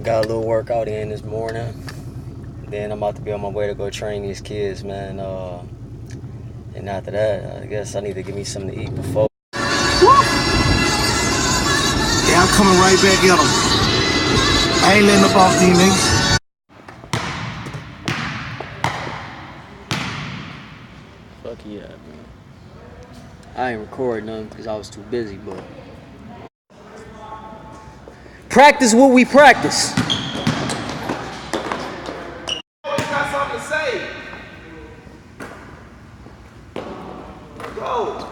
Got a little workout in this morning. Then I'm about to be on my way to go train these kids, man. And after that, I guess I need to give me something to eat before. Yeah, I'm coming right back at them. I ain't letting up off these niggas. Fuck yeah, man. I ain't recording none because I was too busy, but practice what we practice. Got something to say. Go.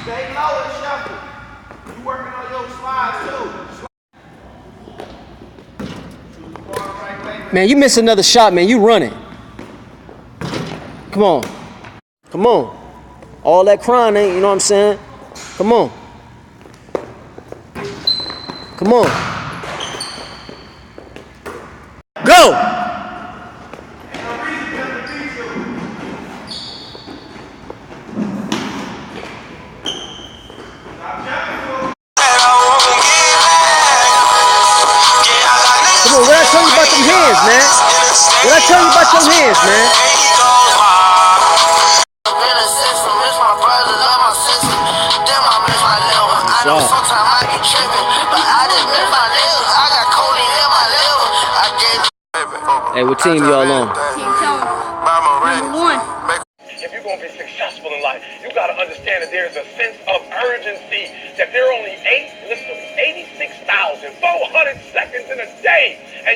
Stay low and shuffle. You working on your slides too. Man, you miss another shot, man. You running. Come on. Come on. All that crying ain't, you know what I'm saying? Come on. Come on. Go! Come on, what I tell you about them hands, man? What I tell you about your hands, man? Hey, what team y'all on? Team Number 1. If you're going to be successful in life, you got to understand that there's a sense